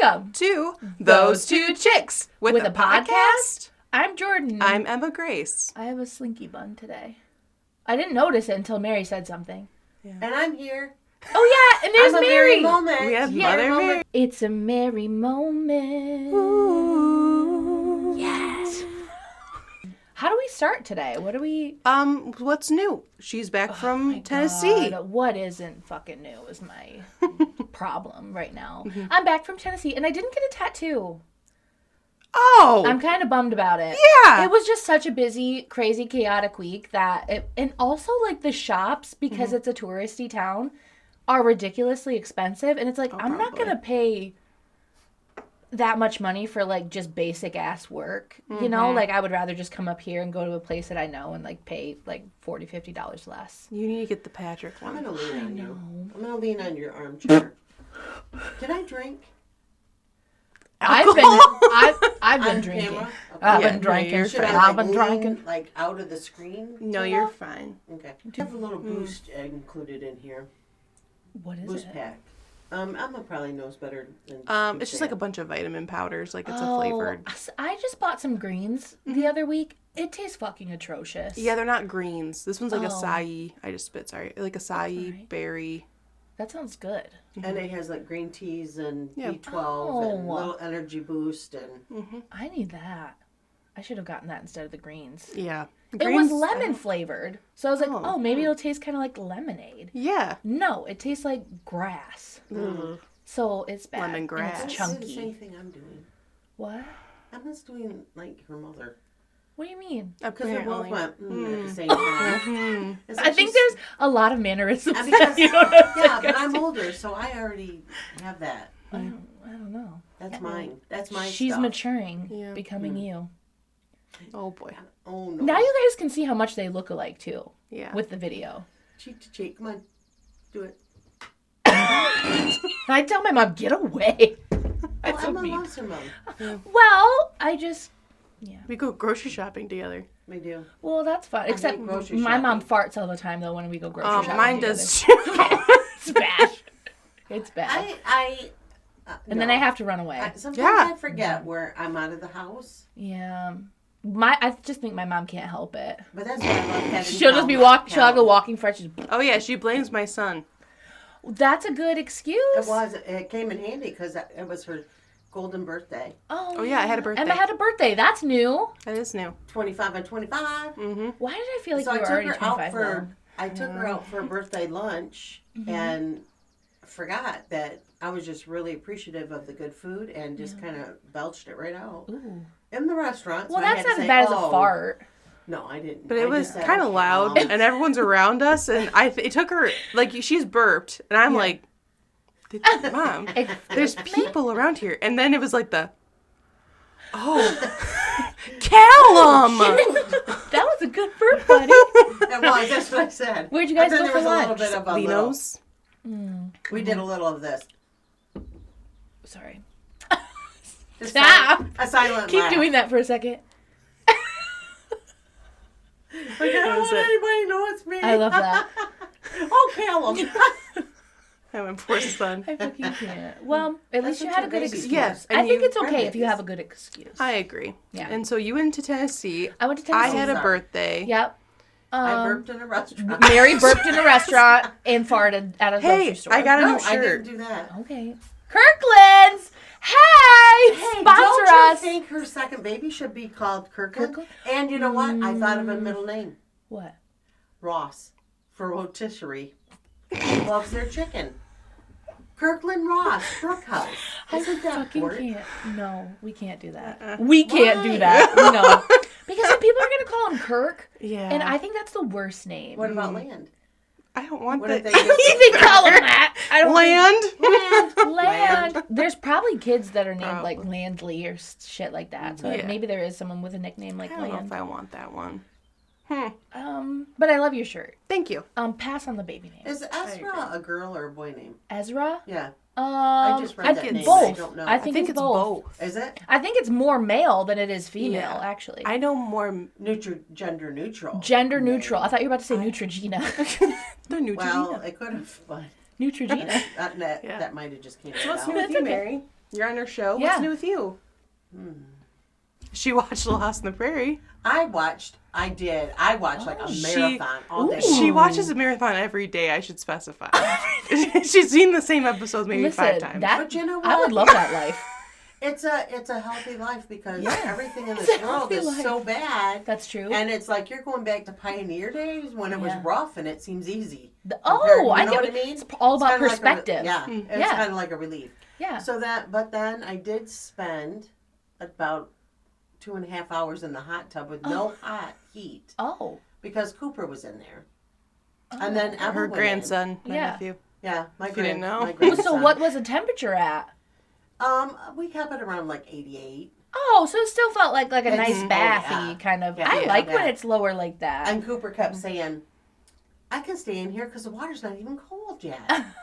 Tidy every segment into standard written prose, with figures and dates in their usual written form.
Welcome to Those Two Chicks with a podcast. I'm Jordan. I'm Emma Grace. I have a slinky bun today. I didn't notice it until Mary said something. Yeah. And I'm here. Oh yeah, and there's I'm a Mary. merry moment. We have Mother Mary. It's a merry moment. Ooh. Yes. How do we start today? What do we... What's new? She's back from Tennessee. God. What isn't fucking new is my problem right now. Mm-hmm. I'm back from Tennessee, and I didn't get a tattoo. Oh! I'm kind of bummed about it. Yeah! It was just such a busy, crazy, chaotic week that... And also, like, the shops, because it's a touristy town, are ridiculously expensive. And it's like, I'm not going to pay that much money for, like, just basic-ass work. You know? Like, I would rather just come up here and go to a place that I know and, like, pay, like, $40, $50 less. You need to get the Patrick one. I'm going to lean on you. I'm going to lean on your armchair. Can I drink? I've been drinking. Okay. I've been drinking. Should I, I've been drinking. Like, out of the screen? No, you're fine. Okay. I have a little boost included in here. What is boost it? Pack. Emma probably knows better than it's just like a bunch of vitamin powders. Like, it's a flavored. I just bought some greens the other week. It tastes fucking atrocious. Yeah, they're not greens. This one's like acai. I just spit, sorry. Like acai, berry. That sounds good. And it has like green teas and B12 and little energy boost and... I need that. I should have gotten that instead of the greens. Yeah. Greens, it was lemon flavored. So I was like, maybe it'll taste kind of like lemonade. Yeah. No, it tastes like grass. So it's bad. Lemongrass. It's chunky. That's the same thing I'm doing. What? I'm just doing like her mother. What do you mean? Because they both went at the same time. I think there's a lot of mannerisms. Because, but I'm older, so I already have that. I don't know. That's mine. That's my She's stuff. maturing, becoming you. Oh, boy. Oh, no. Now you guys can see how much they look alike, too. Yeah. With the video. Cheek to cheek. Come on. Do it. I tell my mom, get away. Emma loves her mom. Well, I just... Yeah. We go grocery shopping together. We do. Well, that's fun. Except my mom farts all the time, though, when we go grocery shopping. Mine does, too. It's bad. It's bad. And then I have to run away. Sometimes I forget where I'm out of the house. Yeah. I just think my mom can't help it. But that's why I love having She'll just be she'll have a walking fart. Oh, yeah, she blames my son. That's a good excuse. It came in handy because it was her golden birthday. Oh, yeah, I had a birthday. Emma had a birthday. That's new. That is new. 25 on 25. Mm-hmm. Why did I feel like you were already 25? I took her out for a birthday lunch and forgot that I was just really appreciative of the good food and just kind of belched it right out in the restaurant. Well, so that's not as bad as a fart. No, I didn't. But it was kind of loud, and everyone's around us, and it took her, like, she's burped, and I'm like, Mom, there's people around here. And then it was like Callum! That was a good burp, buddy. It was, that's what I said. Where'd you guys go for lunch? There was a little bit of Lino's. We did a little of this. Sorry. Stop! A silent Keep laugh. doing that for a second. Like, I don't want anybody to know it's me. I love that. Oh, Callum. My poor son. I fucking can't. Well, at least you had a good excuse. Yes, I think it's okay if you have a good excuse. I agree. Yeah. And so you went to Tennessee. I went to Tennessee. I had a birthday. Yep. I burped in a restaurant. Mary burped in a restaurant and farted at a grocery store. I got a new shirt. I didn't do that. Okay. Kirkland's! Hey! Sponsor don't us! You think her second baby should be called Kirkland? And you know what? I thought of a middle name. What? Ross. For rotisserie. Loves their chicken. Kirkland Ross, Brookhouse. Isn't that can't. No, we can't do that. We can't do that. No. Because then people are going to call him Kirk. Yeah. And I think that's the worst name. What about Land? I don't want that. that. They call him that. I don't Land. There's probably kids that are named like Landley or shit like that. So maybe there is someone with a nickname like Land. I don't know if I want that one. But I love your shirt. Thank you. Pass on the baby name. Is Ezra a girl or a boy name? Ezra? Yeah. I just read that name. Both. I don't know. I think it's both. Is it? I think it's more male than it is female, actually. I know more gender neutral. Gender neutral. I thought you were about to say Neutrogena. The Neutrogena. Well, it could have, but Neutrogena. that might have just came out. So what's new with you, Mary? You're on her show? Yeah. What's new with you? She watched Little House on the Prairie. I watched like a marathon all day. She watches a marathon every day, I should specify. She's seen the same episodes maybe 5 times. But you know what? I would love that life. It's a healthy life because everything in this world is so bad. That's true. And it's like you're going back to pioneer days when it was rough and it seems easy. I know get what I mean? It's all about kind of perspective. It's kind of like a relief. Yeah. But then I did spend about 2.5 hours in the hot tub with no hot heat. Oh. Because Cooper was in there. And then Emma Her went grandson, my nephew. Yeah, you didn't know. my grandson. So what was the temperature at? We kept it around like 88. Oh, so it still felt like a nice bathy kind of. Yeah, I like when it's lower like that. And Cooper kept saying, I can stay in here because the water's not even cold yet.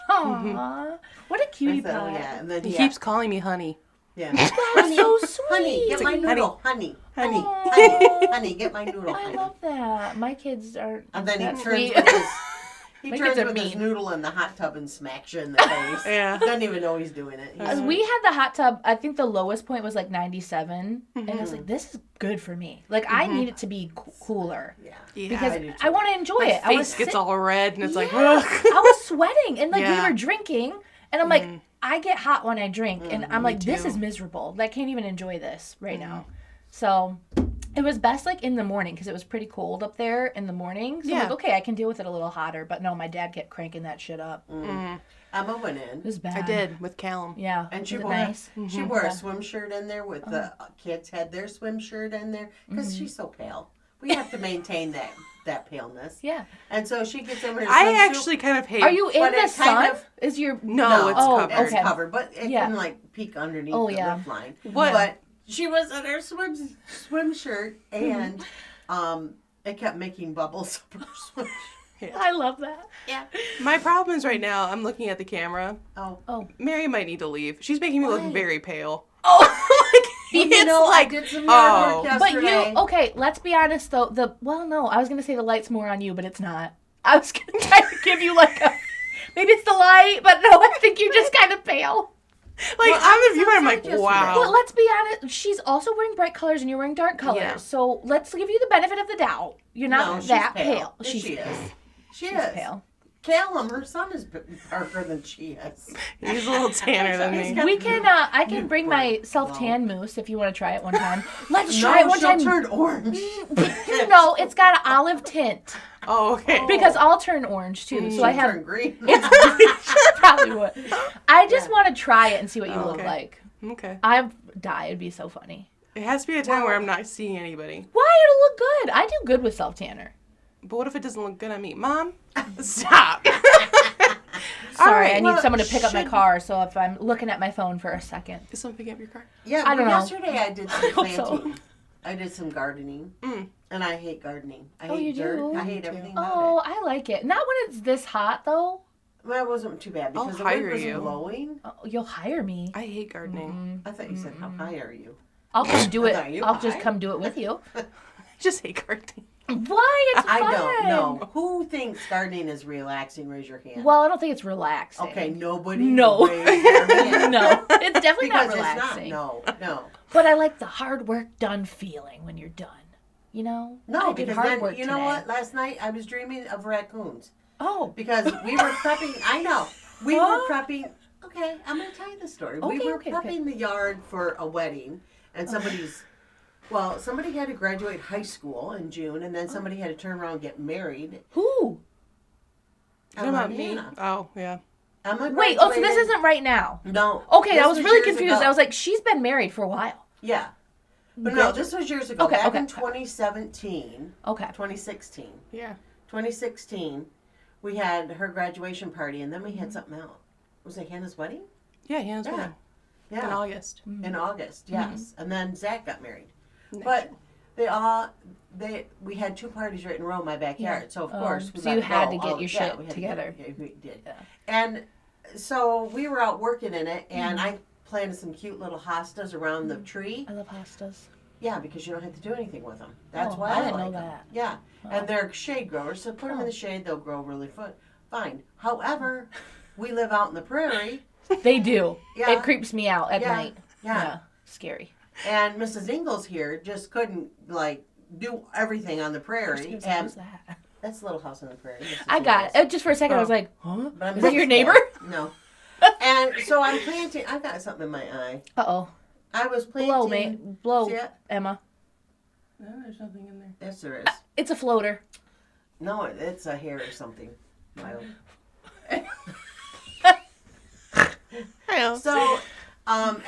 Aww. What a cutie pie. Oh, yeah. And then He keeps calling me honey. Yeah. That's so sweet. Honey, get my noodle. Honey. Aww. Honey, get my noodle. I love that. My kids aren't. And then that he sweet. turns with his My kids are his mean. noodle in the hot tub and smacks you in the face. Yeah. Doesn't even know he's doing it. We had the hot tub. I think the lowest point was like 97, and I was like, "This is good for me. Like, I need it to be cooler Yeah. because I want to enjoy it. My face gets all red, and it's like, I ugh. was sweating, and like we Yeah. were drinking, and I'm like, I get hot when I drink, and I'm like, this too. is miserable. I can't even enjoy this right now. So it was best like in the morning because it was pretty cold up there in the morning. So I'm like, okay, I can deal with it a little hotter. But no, my dad kept cranking that shit up. Emma went in. It was bad. I did with Callum. Yeah. And she Was it wore, nice? she wore a swim shirt in there with the kids had their swim shirt in there because she's so pale. We have to maintain that paleness. Yeah. And so she gets in her I swimsuit. actually kind of hate. Are you in But the it kind sun? of- Is your No, it's covered. It's Okay. covered, but it can like peek underneath the lip line. What? But she was in her swim shirt and it kept making bubbles up her swim shirt. I love that. Yeah. My problem is right now, I'm looking at the camera. Oh. Mary might need to leave. She's making me look very pale. Oh, You It's know, like, I did some yard work but yesterday. okay, let's be honest though. I was gonna say the light's more on you, but it's not. I was gonna try to give you like a, maybe it's the light, but no, I think you're just kind of pale. Like, on the view, I'm like, yesterday. wow. Well, let's be honest. She's also wearing bright colors, and you're wearing dark colors. Yeah. So let's give you the benefit of the doubt. You're not No, she's that pale. pale. She is. She's pale. Callum, her son is darker than she is. He's a little tanner than He's me. got- We can. I can bring my self-tan mousse if you want to try it one time. Let's try it one she'll time. turn orange. No, it's got an olive tint Oh, okay. because I'll turn orange too. So I She'll have. turn green. Probably would. I just want to try it and see what you look okay. like. Okay. I'd die. It'd be so funny. It has to be a time where I'm not seeing anybody. Why? It'll look good. I do good with self-tanner. But what if it doesn't look good on me? Mom, stop. Sorry, right, I need well, someone to pick up my car, so if I'm looking at my phone for a second. Is someone picking up your car? Yeah, I don't know. yesterday I did some hope so. planting. I did some gardening. And I hate gardening. I hate you dirt. do? I hate everything about Oh, it. I like it. Not when it's this hot, though. Well, it wasn't too bad because the wind hire was you. blowing. Oh, you'll hire me. I hate gardening. I thought you said, how high are you? I'll come do I it. thought you I'll just hire. come do it with you. I just hate gardening. Why? It's fun. I don't know. Who thinks gardening is relaxing? Raise your hand. Well, I don't think it's relaxing. Okay, nobody. No. raise their hand. No, it's definitely Because not relaxing. it's not. No. But I like the hard work done feeling when you're done. You know? No, I did because hard then, work you know today. what? Last night I was dreaming of raccoons. Oh. Because we were prepping. I know. We were Huh? prepping. Okay, I'm going to tell you the story. We Okay, were okay, prepping okay. the yard for a wedding, and somebody had to graduate high school in June, and then somebody had to turn around and get married. Who? What about me? Hannah. Oh, yeah. Emma Wait, oh, so this graduated- isn't right now. No. Okay, this I was really years confused. ago. I was like, she's been married for a while. Yeah. But no, this was years ago. Okay, Back okay. in 2017, Okay. 2016. Yeah. 2016, we had her graduation party, and then we had something else. Was it Hannah's wedding? Yeah, Hannah's Yeah. wedding. Yeah. In August. In August, yes. And then Zach got married. Next But we had 2 parties right in a row in my backyard. So of course we so let you it had go. to get your Yeah, shit we had to together. yeah, we did. Yeah. And so we were out working in it, and I planted some cute little hostas around the tree. I love hostas. Yeah, because you don't have to do anything with them. That's Oh, why I I didn't like know them. that. Yeah, and they're shade growers, so put them in Oh. the shade, they'll grow really fine. However, we live out in the prairie, They do. Yeah. It creeps me out at night. Yeah. Scary. And Mrs. Ingalls here just couldn't, do everything on the prairie. And Who's that? that's Little House on the Prairie. I got it. Just for a second, I was like, huh? But Is that your neighbor? No. And so I'm planting. I got something in my eye. Uh-oh. I was planting. Blow, See it? Emma. No, there's nothing in there. Yes, there is. It's a floater. No, it's a hair or something. I know. So,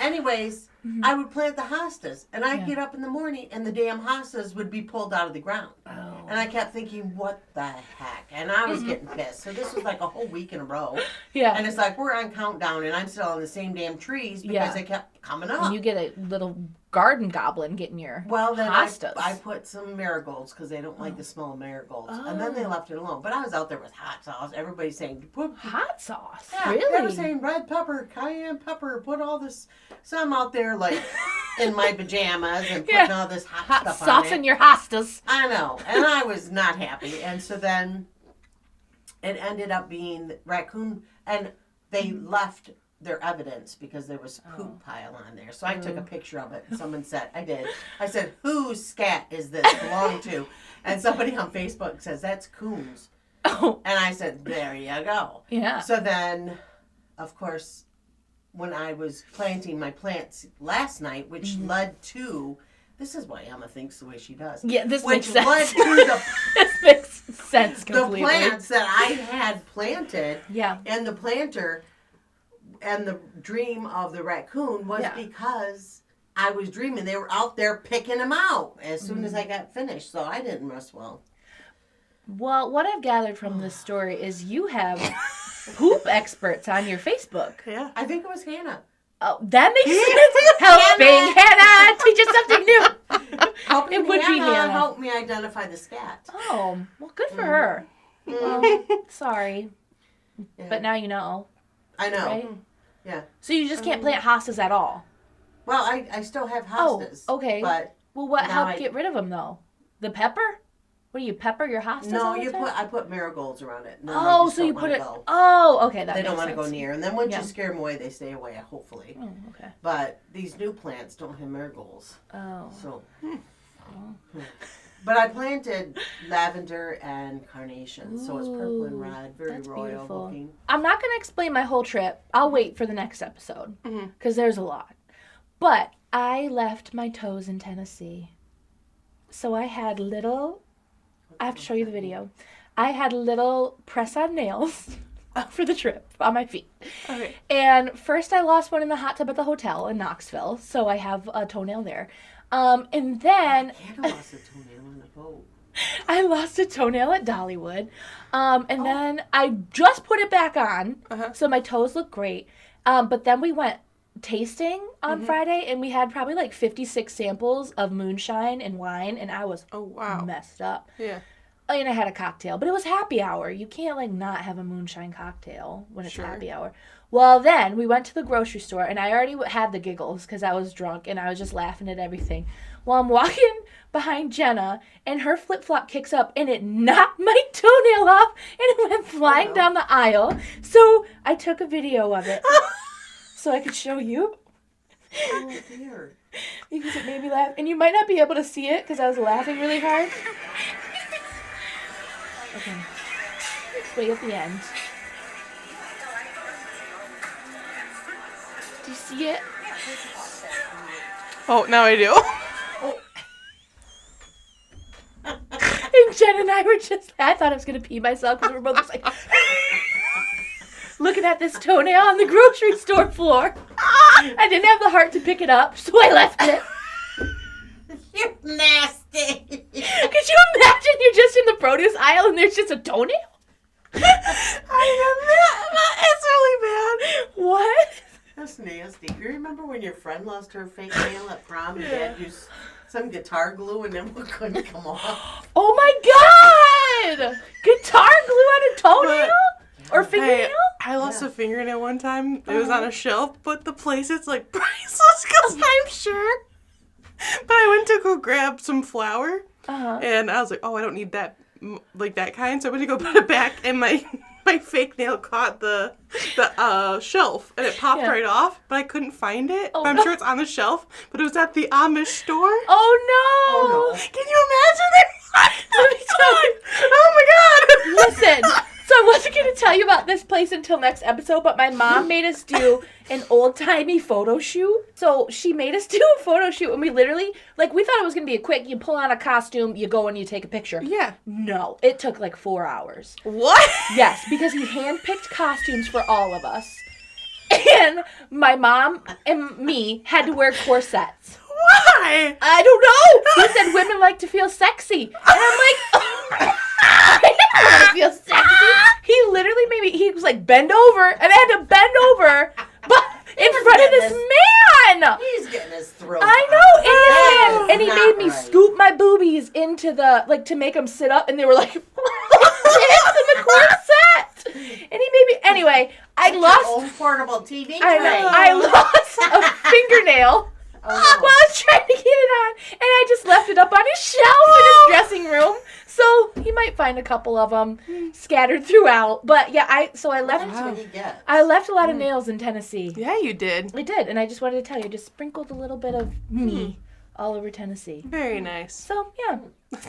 anyways, I would plant the hostas, and I'd get up in the morning, and the damn hostas would be pulled out of the ground. Oh. And I kept thinking, what the heck? And I was getting pissed. So this was like a whole week in a row. Yeah. And it's like, we're on countdown, and I'm still on the same damn trees because they kept coming up. And you get a little garden goblin getting your hostas. I put some marigolds because they don't like the smell of marigolds. And then they left it alone. But I was out there with hot sauce. Everybody's saying, put hot sauce? Yeah, really? They were saying red pepper, cayenne pepper, put all this. So I'm out there in my pajamas and putting all this hot stuff on it. Sauce in your hostas. I know. And I was not happy. And so then it ended up being raccoon. And they left their evidence because there was poop pile on there. So I took a picture of it. And someone said, I said, whose scat is this belong to? And somebody on Facebook says, that's Coon's. Oh. And I said, there you go. Yeah. So then, of course, when I was planting my plants last night, which led to, this is why Emma thinks the way she does. Yeah, this which makes sense. led to this makes sense completely. the plants that I had planted Yeah. and the planter and the dream of the raccoon was because I was dreaming they were out there picking them out as soon as I got finished. So I didn't rest well. Well, what I've gathered from this story is you have poop experts on your Facebook. Yeah. I think it was Hannah. Oh, that makes sense. Helping Hannah teach us something new. Helping It would be Hannah. help me identify the scat. Oh, well, good for her. Well, sorry. Yeah. But now you know. I know. Right? Yeah. So you just can't plant hostas at all? Well, I still have hostas. Oh, okay. But well, what now helped get rid of them, though? The pepper? What do you pepper your hostas no, all the time? I put marigolds around it. No, Oh, so you put it. Go. Oh, okay. That They makes don't want to sense. go near. And then once you scare them away, they stay away, hopefully. Oh, okay. But these new plants don't have marigolds. Oh. So. But I planted lavender and carnations. So it's purple and red. Very that's royal beautiful. looking. I'm not going to explain my whole trip. I'll wait for the next episode because there's a lot. But I left my toes in Tennessee. So I had little, I have to show you the video. I had little press-on nails for the trip on my feet. Okay. And first I lost one in the hot tub at the hotel in Knoxville. So I have a toenail there. And then Hannah lost a toenail on the boat. I lost a toenail at Dollywood. And then I just put it back on. So my toes look great. But then we went tasting on Friday and we had probably like 56 samples of moonshine and wine and I was messed up. Yeah. And I had a cocktail, but it was happy hour. You can't like not have a moonshine cocktail when it's happy hour. Well, then we went to the grocery store and I already had the giggles because I was drunk and I was just laughing at everything. Well, I'm walking behind Jenna and her flip-flop kicks up and it knocked my toenail off and it went flying down the aisle. So I took a video of it so I could show you. Oh, dear. Because it made me laugh. And you might not be able to see it because I was laughing really hard. Okay. It's way at the end. Do you see it? Oh, now I do. And Jen and I were just, I thought I was going to pee myself because we were both just like, looking at this toenail on the grocery store floor. I didn't have the heart to pick it up, so I left it. You're nasty. Could you imagine you're just in the produce aisle and there's just a toenail? It's really bad. What? That's nasty. You remember when your friend lost her fake nail at prom and Dad used some guitar glue and then it couldn't come off? Oh my God! Guitar glue on a toenail? Or fingernail? I lost a fingernail one time. It was on a shelf, but the place it's like priceless because I'm sure. But I went to go grab some flour, and I was like, oh, I don't need that, like that kind. So I went to go put it back, and my my fake nail caught the shelf and it popped right off, but I couldn't find it. Oh, I'm sure it's on the shelf, but it was at the Amish store. Oh no! Oh, no. Can you imagine it? Let me tell you. Oh my god! Listen, so I wasn't going to tell you about this place until next episode, but my mom made us do an old-timey photo shoot. So she made us do a photo shoot, and we literally, like, we thought it was going to be a quick, you pull on a costume, you go and you take a picture. Yeah. No, it took like 4 hours. What? Yes, because he handpicked costumes for all of us. And my mom and me had to wear corsets. Why? I don't know. He said women like to feel sexy. And I'm like, I don't want to feel sexy. He literally made me, he was like, bend over. And I had to bend over but in front of this man. He's getting his throat. I know. And he made me right. scoop my boobies into the, like, to make them sit up. And they were like, in the corset. And he made me, anyway, I lost. Your own portable TV tray. I know. I lost a fingernail. Oh, no. While I was trying to get it on, and I just left it up on his shelf in his dressing room. So he might find a couple of them scattered throughout. But yeah, I left. That's what he gets. I left a lot of nails in Tennessee. Yeah, you did. I did, and I just wanted to tell you, I just sprinkled a little bit of me all over Tennessee. Very nice. So yeah,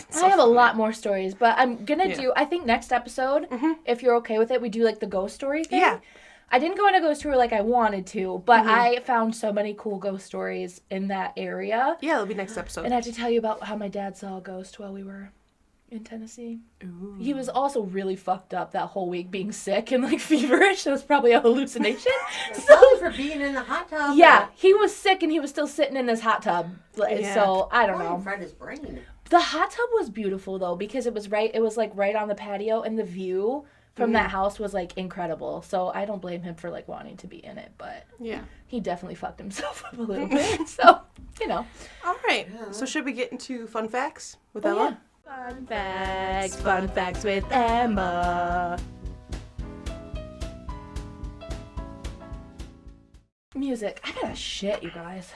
So I have a funny. lot more stories, but I'm gonna do. I think next episode, if you're okay with it, we do like the ghost story thing. Yeah. I didn't go on a ghost tour like I wanted to, but I found so many cool ghost stories in that area. Yeah, it'll be next episode. And I have to tell you about how my dad saw a ghost while we were in Tennessee. Ooh. He was also really fucked up that whole week, being sick and like feverish. That was probably a hallucination. Sorry for being in the hot tub. Yeah, he was sick and he was still sitting in this hot tub. Yeah. So I don't know. Fried his brain. The hot tub was beautiful though because it was like right on the patio, and the view from that house was like incredible. So I don't blame him for like wanting to be in it, but Yeah. he definitely fucked himself up a little bit. So, you know. All right. So should we get into fun facts with Oh, Emma? yeah. Fun facts with Emma. Music. I gotta shit, you guys.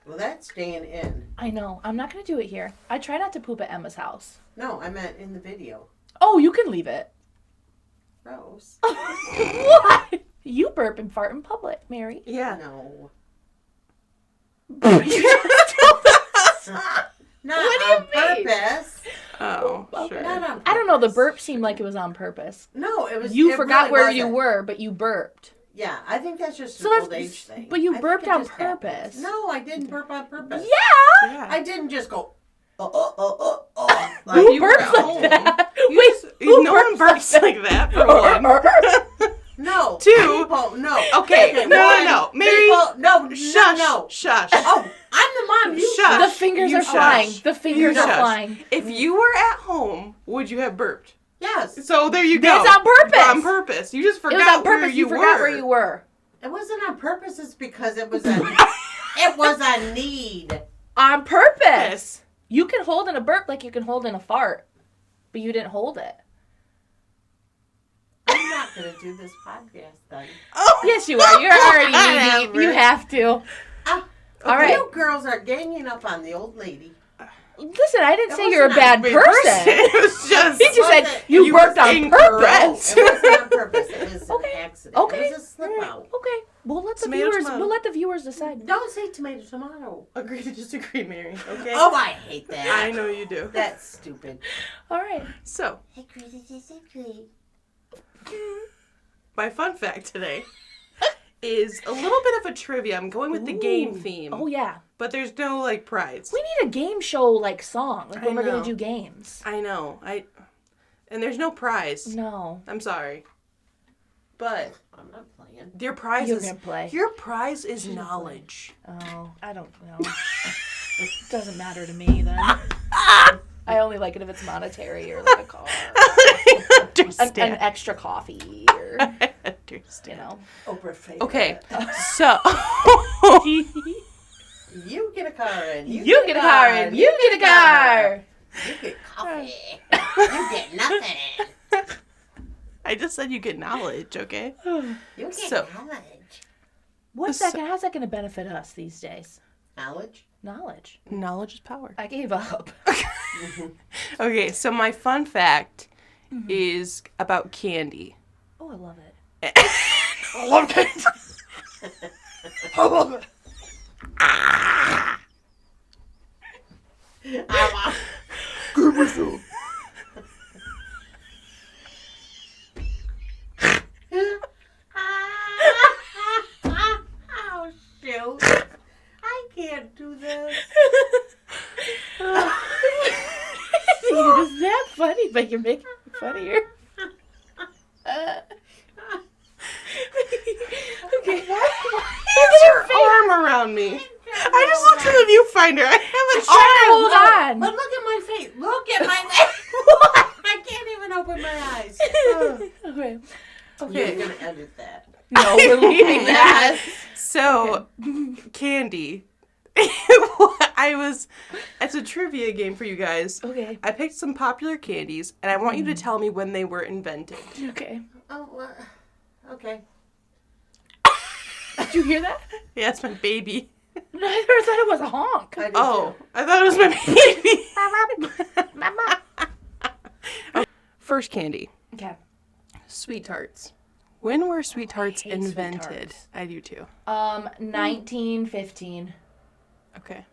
Well, that's staying in. I know. I'm not gonna do it here. I try not to poop at Emma's house. No, I meant in the video. Oh, you can leave it. Gross. What? You burp and fart in public, Mary. Yeah. No. You just told us. Not What do you on mean? purpose. Oh, Okay. sure. Not on purpose. I don't know. The burp seemed like it was on purpose. No, it was. You it forgot really where you wasn't. were, but you burped. Yeah, I think that's just an So that's- old age thing. but you I think burped it on just happens. purpose. No, I didn't burp on purpose. Yeah. Yeah. I didn't just go. Like, Who you were burps at like home. that? You Wait, just- who no one burps like that, for one. no. Two. People, no. Okay, no, one, no. Mary, people, no, Shush. no. Shush. Oh, I'm the mom. You Shush. The fingers You are shush. flying. The fingers You are shush. flying. If you were at home, would you have burped? Yes. So there you go. It's on purpose. On purpose. You just It forgot was on where purpose. you You forgot were. where you were. It wasn't on purpose. It's because it was a it was a need. On purpose. Yes. You can hold in a burp like you can hold in a fart, but you didn't hold it. I'm not gonna do this podcast then. Oh. Yes, you are. You're already Whatever. needy. You have to. Ah, All right. You girls are ganging up on the old lady. Listen, I didn't That say you're a wasn't bad Wait, person. It was just. He just said Wasn't- you you burped were on incorrect. purpose. It wasn't on purpose. It was Okay. an accident. Okay. It was a slip out. Okay, we'll let the Tomato, viewers. tomato. We'll let the viewers decide. Don't say tomato tomato. Agree to disagree, Mary. Okay. Oh, I hate that. I know you do. That's stupid. All right. So, Agree to disagree. my fun fact today is a little bit of a trivia. I'm going with the game theme. Oh yeah. But there's no like prize. We need a game show like song, like when I we're gonna know. do games. I know. And there's no prize. No. I'm sorry. But I'm not playing. your prize You're is gonna play. Your prize is knowledge. Oh, I don't know. It doesn't matter to me then. I only like it if it's monetary or like a car. I An understand. extra coffee or I you understand. know. Oprah favorite. Okay. So You get a car and You get a car and you get a car. You get coffee. You get nothing. I just said you get knowledge, okay? You get So- knowledge. How's that gonna benefit us these days? Knowledge? Knowledge. Knowledge is power. I gave up. Okay, so my fun fact is about candy. Oh, I love it. I love candy. I love it. Good whistle. Oh, shoot. I can't do this. Is that funny? But you're making it funnier. Okay. What's your arm around me? I just looked at the viewfinder. I have an Hold arm. on. But look at my face. Look at my I can't even open my eyes. Okay. You're going to edit that. No, we're leaving that. So, candy. It's a trivia game for you guys. Okay. I picked some popular candies, and I want you to tell me when they were invented. Okay. Oh, okay. Did you hear that? Yeah, it's my baby. No, I thought it was a honk. I did Oh, too. I thought it was my baby. First candy. Okay. Sweet tarts. When were sweet tarts hate Sweet invented? Tarts. I do too. 1915. Okay.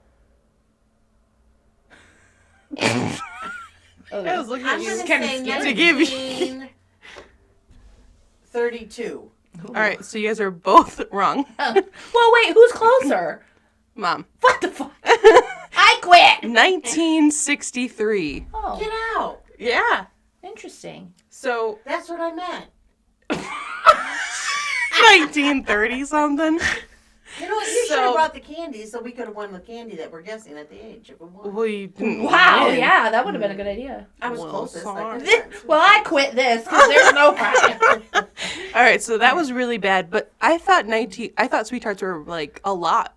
Okay. I was looking at I'm you. going to kinda say scared. To give you- 1932. All right, so you guys are both wrong. Well, wait, who's closer? Mom. What the fuck? I quit. 1963. Oh, Get out. Yeah. interesting. So, That's what I meant. 1930 something. You know what? You should So- have brought the candy so we could have won the candy that we're guessing at the age if we won. Well, you didn't Wow, win. yeah, that would have been a good idea. I was Well, closest. sorry. Well, I quit this because there's no prize. All right, so that was really bad, but I thought sweet tarts were like a lot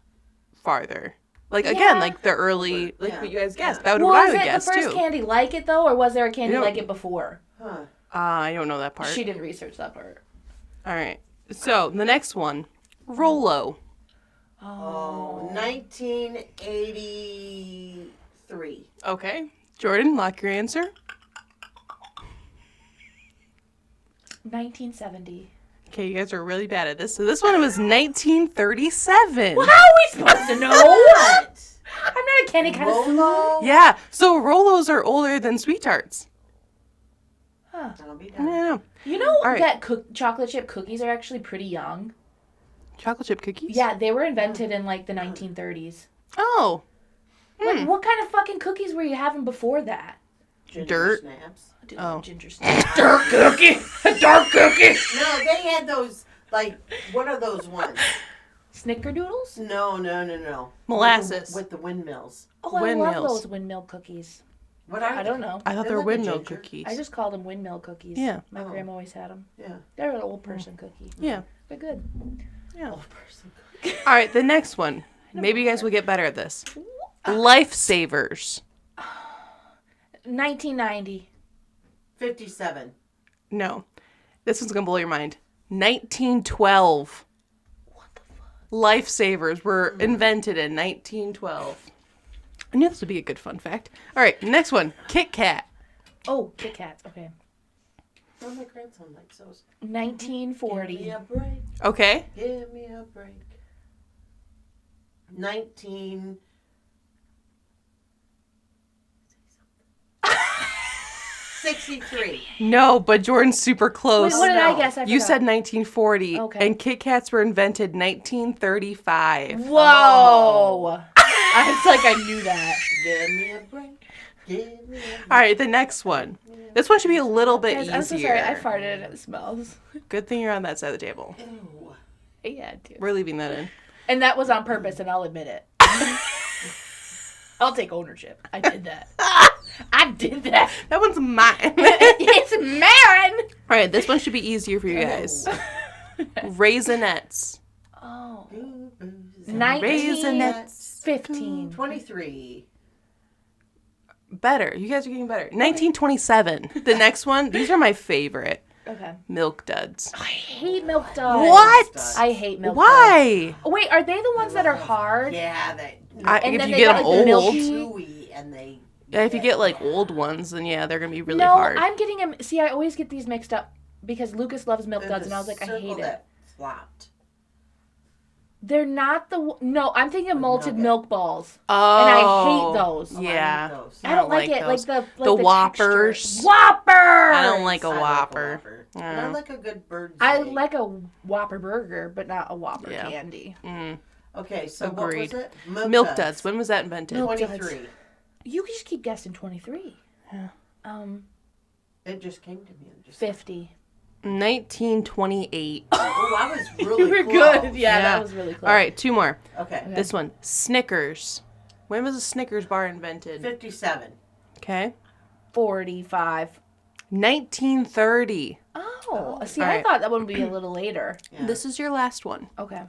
farther. Like again, Yeah. like the early, like Yeah. what you guys guessed. That would Was what I would it the guess first too. candy like it though, or was there a candy You know- like it before? Huh. I don't know that part. She didn't research that part. All right, so the next one, Rolo. Oh, 1983. Okay, Jordan, lock your answer. 1970. Okay, you guys are really bad at this. So this one was 1937. Well, how are we supposed to know? What? I'm not a candy kind of fool. Rolo? Yeah, so Rolos are older than sweet tarts. Huh. That'll be I done. don't know. You know All right. that chocolate chip cookies are actually pretty young? Chocolate chip cookies? Yeah, they were invented in like the 1930s. Oh. Like, what kind of fucking cookies were you having before that? Ginger Dirt. Snaps. Dude, Oh. ginger snaps. Dark cookie. Dark cookie. No, they had those, like, what are those ones? Snickerdoodles? No. Molasses. With the windmills. Oh, I Windmills. love those windmill cookies. What are I don't know. I thought They they were look like windmill ginger. cookies. I just called them windmill cookies. Yeah. My Oh. grandma always had them. Yeah. They're an old person cookie. Yeah. They're good. Yeah. Old person. All right, the next one. Maybe you guys will get better at this. Lifesavers. 1990. 57. No. This one's going to blow your mind. 1912. What the fuck? Lifesavers were invented in 1912. I knew this would be a good fun fact. All right, next one. Kit Kat. Oh, Kit Kats. Okay. Oh, my grandson likes those. 1940. Give me a break. Okay. Give me a break. 1963. No, but Jordan's super close. Wait, what did I no. guess? I You forgot. said 1940, Okay. and Kit Kats were invented 1935. Whoa. I was like, I knew that. Give me a break. Give me a break. All right, the next one. This one should be a little bit Guys, easier. I'm so sorry. I farted and it smells. Good thing you're on that side of the table. Ew. Yeah, dude. We're leaving that in. And that was on purpose, and I'll admit it. I'll take ownership. I did that. I did that. That one's mine. It's Marin. All right, this one should be easier for you guys. Raisinets. Oh. 1915. 15. 23. Better. You guys are getting better. 1927. The next one. These are my favorite. Okay. Milk Duds. I hate milk duds. What? I hate milk duds. Why? Oh, wait, are they the ones that are hard? Yeah, they. And If then you they get got, them like, the old. milky- Chewy and they. Yeah, if you get like old ones, then yeah, they're gonna be really hard. No, I'm getting them. See, I always get these mixed up because Lucas loves Milk Duds, and I was like, I hate it. That flopped. They're not the... No, I'm thinking of malted milk balls. Oh. And I hate those. Yeah. I hate those. I don't like it. those. Like the Whoppers. Texture. Whoppers! I don't like a Whopper. But I like a good bird's I egg. like a Whopper burger, but not a Whopper candy. Mm. Okay, so Agreed. what was it? Milk Duds. When was that invented? 23. You can just keep guessing 23. Yeah. It just came to me. 50. 1928. Oh, I was really You were close. good. Yeah, that was really close. All right, 2 more. Okay. This one. Snickers. When was a Snickers bar invented? 57. Okay. 45. 1930. Oh, see, All I right. thought that one would be a little later. Yeah. This is your last one. Okay.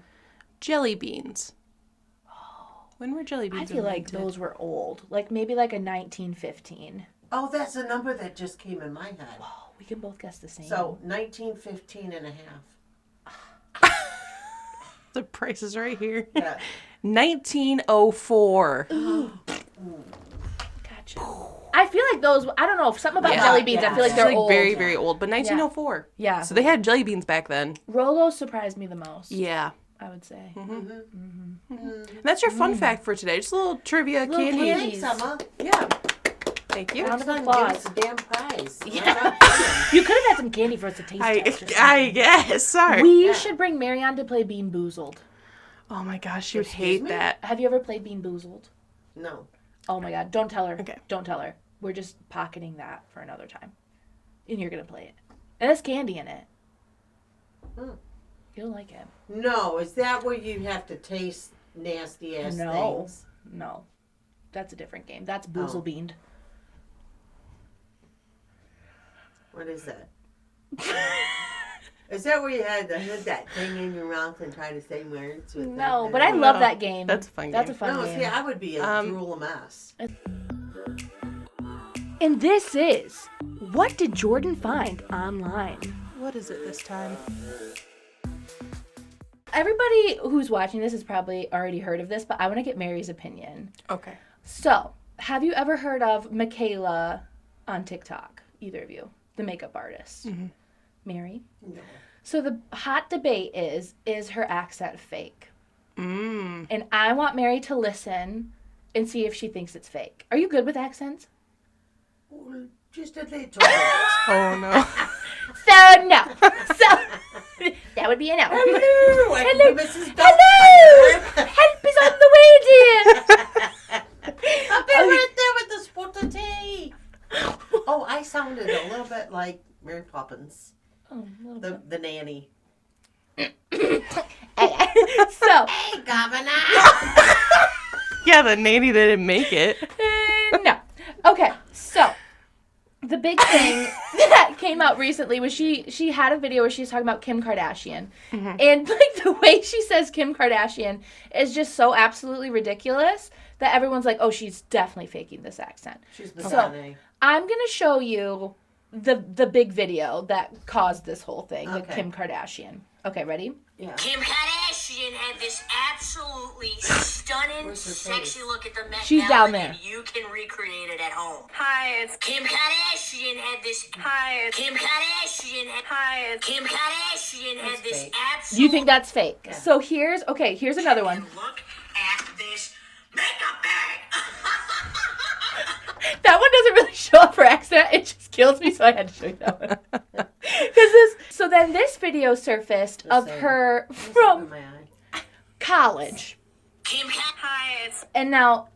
Jelly beans. When were jelly I beans feel like invented? those were old. Like maybe like a 1915. Oh, that's a number that just came in my head. Oh, we can both guess the same. So, 1915 and a half. The price is right here. Yeah. 1904. Gotcha. I feel like those, I don't know, something about Yeah. jelly beans, I feel like It's they're like old. very, very old, but 1904. Yeah. So they had jelly beans back then. Rolos surprised me the most, Yeah. I would say. And that's your fun fact for today. Just a little trivia Little candy. candy. Thanks, Emma. Yeah. Thank you. Round of Give applause. us a damn prize. Yeah. You could have had some candy for us to taste test or something. I guess. Sorry. We should bring Mary on to play Bean Boozled. Oh my gosh, she would Excuse hate me? that. Have you ever played Bean Boozled? No. Oh my god, don't tell her. Okay. Don't tell her. We're just pocketing that for another time. And you're going to play it. And there's candy in it. Mm. You'll like it. No, is that where you have to taste nasty ass things? No. That's a different game. That's Boozle Beaned. What is that? Is that where you had to hit that thing in your mouth and try to say words with No, it? but I love that game. That's a fun That's game. a fun No, game. see, I would be a drool mess. And this is What Did Jordan Find Online? What is it this time? Everybody who's watching this has probably already heard of this, but I want to get Mary's opinion. Okay. So, have you ever heard of Michaela on TikTok? Either of you? The makeup artist. Mm-hmm. Mary? No. So the hot debate is her accent fake? Mm. And I want Mary to listen and see if she thinks it's fake. Are you good with accents? Well, just a little bit. Oh no. So, no. So, that would be a no. Hello, Hello. Mrs. Hello! Help is on the way, dear! I'll be right there with the spot of tea. Oh, I sounded a little bit like Mary Poppins, Oh, a little bit. the nanny. So, Hey, Governor. Yeah, the nanny that didn't make it. no. Okay, so the big thing that came out recently was she had a video where she was talking about Kim Kardashian. Mm-hmm. And like the way she says Kim Kardashian is just so absolutely ridiculous that everyone's like, oh, she's definitely faking this accent. She's the So, nanny. I'm going to show you the big video that caused this whole thing with Okay. Kim Kardashian. Okay, ready? Yeah. Kim Kardashian had this absolutely stunning, Where's her sexy face? look at the Met She's Gala, down there. and you can recreate it at home. Hi, it's Kim Kardashian had this. Hi, it's Kim Kardashian had. Hi, it's Kim Kardashian had That's this fake. absolute. You think that's fake. Yeah. So here's another one. And look at this makeup bag. That one doesn't really show up for accent. It just kills me, so I had to show you that one. So then this video surfaced of same. her Look in from my eye. college. Kim Kardashian. Hi, it's And now,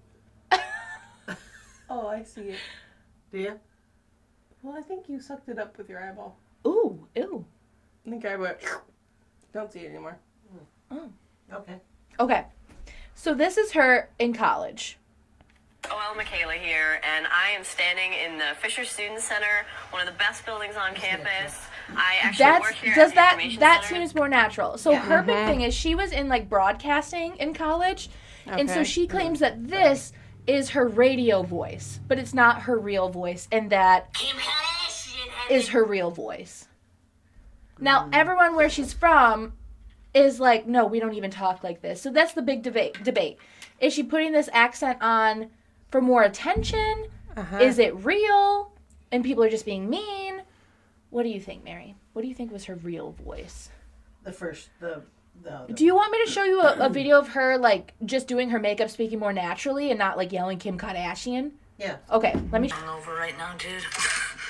Oh, I see it. Do you? Well, I think you sucked it up with your eyeball. ooh, ew. I think I went. Don't see it anymore. Okay. Okay. So this is her in college. OL Michaela here, and I am standing in the Fisher Student Center, one of the best buildings on campus. I actually work here at the Information That Center. seems more natural. So Yeah. her big thing is she was in like broadcasting in college, and so Okay. she claims that this is her radio voice, but it's not her real voice, and that Kim Kardashian had is her real voice. Now, everyone where she's from is like, no, we don't even talk like this. So that's the big debate. Is she putting this accent on for more attention? Is it real? And people are just being mean? What do you think, Mary? What do you think was her real voice? Do you want me to show you a video of her, like, just doing her makeup, speaking more naturally, and not, like, yelling Kim Kardashian? Yeah. Okay, let me... I'm over right now, dude.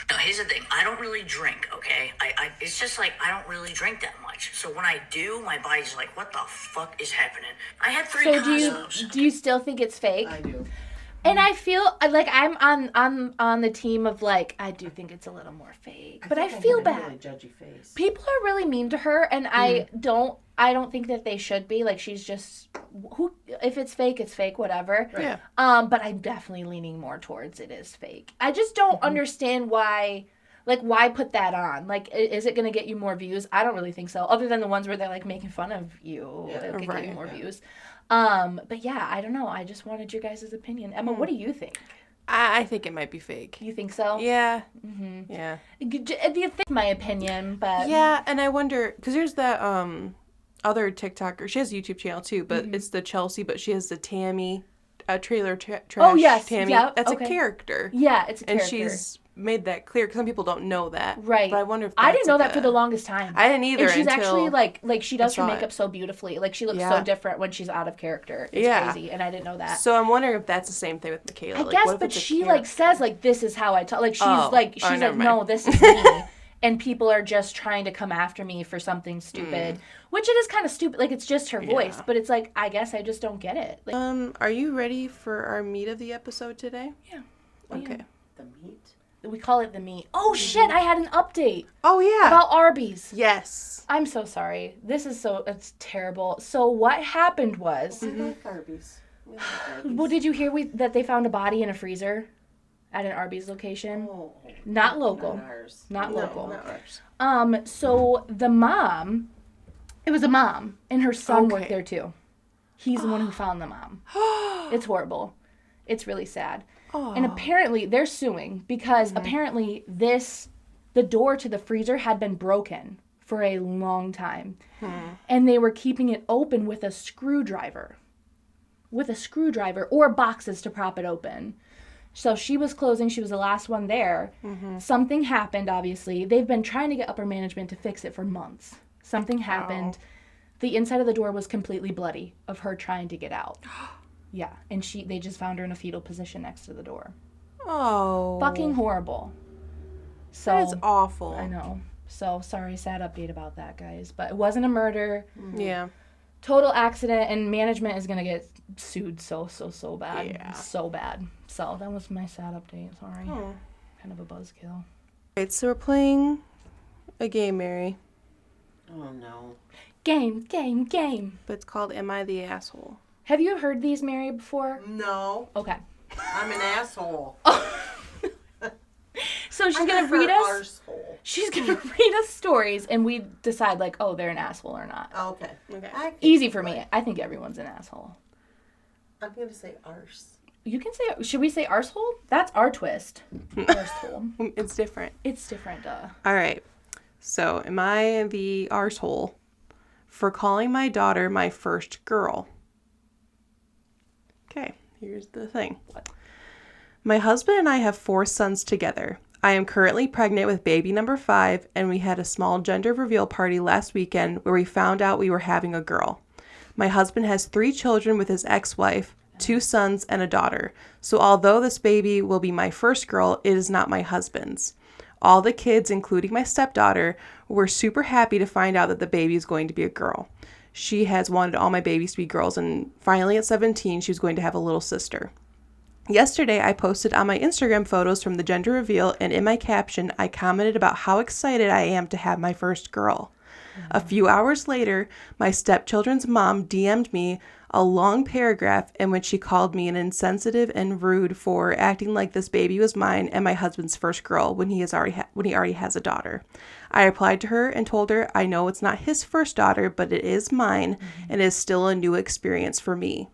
No, here's the thing. I don't really drink, okay? It's just like, I don't really drink that much. So when I do, my body's like, what the fuck is happening? I had 3 condoms. Do you still think it's fake? I do. And I feel like I'm on the team of, like, I do think it's a little more fake, but I feel bad. Really judgy face. People are really mean to her, and I don't think that they should be. Like, she's just if it's fake, it's fake, whatever. Right. Yeah. But I'm definitely leaning more towards it is fake. I just don't understand why. Like, why put that on? Like, is it going to get you more views? I don't really think so. Other than the ones where they're, like, making fun of you. Yeah, it could get you more yeah. views. But yeah, I don't know. I just wanted your guys' opinion. Emma, what do you think? I think it might be fake. You think so? Yeah. Yeah. Do you think my opinion, but... Yeah, and I wonder, because there's that other TikToker, she has a YouTube channel too, but it's the Chelsea, but she has the Tammy, trailer trash Tammy. Yep, That's okay. a character. Yeah, it's a character. And she's made that clear, because some people don't know that. Right. But I wonder if that's I didn't know like that for the longest time. I didn't either. And she's until actually like she does her saw makeup it. so beautifully. Like, she looks Yeah. so different when she's out of character. It's crazy, and I didn't know that. So I'm wondering if that's the same thing with Michaela. I like, guess, what if but it's a she character? like says like, this is how I talk. Like, she's Oh. like Oh, never no, mind. this is me. And people are just trying to come after me for something stupid, which it is kind of stupid. Like, it's just her voice, but it's like, I guess I just don't get it. Like, Are you ready for our meat of the episode today? Yeah. Okay. The meat? we call it the meat. Oh shit! I had an update Oh yeah. about Arby's. Yes. I'm so sorry. It's terrible. So what happened was, We like Arby's. We like Arby's. well, did you hear that they found a body in a freezer at an Arby's location? Oh, Not local. not ours. Not No, local. not ours. So the mom, it was a mom, and her son worked Okay. there too. He's the one who found the mom. It's horrible. It's really sad. And apparently they're suing because apparently the door to the freezer had been broken for a long time. And they were keeping it open with a screwdriver. Or boxes to prop it open. So she was closing. She was the last one there. Something happened, obviously. They've been trying to get upper management to fix it for months. Something happened. The inside of the door was completely bloody of her trying to get out. Yeah, and they just found her in a fetal position next to the door. Oh. Fucking horrible. So That is awful. I know. So sorry, sad update about that, guys. But it wasn't a murder. Yeah. Total accident, and management is gonna get sued so bad. Yeah. So bad. So that was my sad update. Sorry. Kind of a buzzkill. Alright, so we're playing a game, Mary. Oh no. Game. But it's called Am I the Asshole? Have you heard these, Mary, before? No. Okay. I'm an asshole. So she's gonna read us. Arsehole. She's gonna read us stories, and we decide like, oh, they're an asshole or not. Okay. Okay. Easy for me. I think everyone's an asshole. I'm gonna say arse. You can say. Should we say arsehole? That's our twist. Arsehole. It's different. It's different. Alright. So, am I the arsehole for calling my daughter my first girl? Okay, here's the thing. My husband and I have 4 sons together. I am currently pregnant with baby number 5, and we had a small gender reveal party last weekend where we found out we were having a girl. My husband has 3 children with his ex-wife, 2 sons, and a daughter. So although this baby will be my first girl, it is not my husband's. All the kids, including my stepdaughter, were super happy to find out that the baby is going to be a girl. She has wanted all my babies to be girls, and finally at 17, she was going to have a little sister. Yesterday, I posted on my Instagram photos from the gender reveal, and in my caption, I commented about how excited I am to have my first girl. A few hours later, my stepchildren's mom DM'd me a long paragraph in which she called me an insensitive and rude for acting like this baby was mine and my husband's first girl when he already has a daughter. I replied to her and told her I know it's not his first daughter, but it is mine and is still a new experience for me.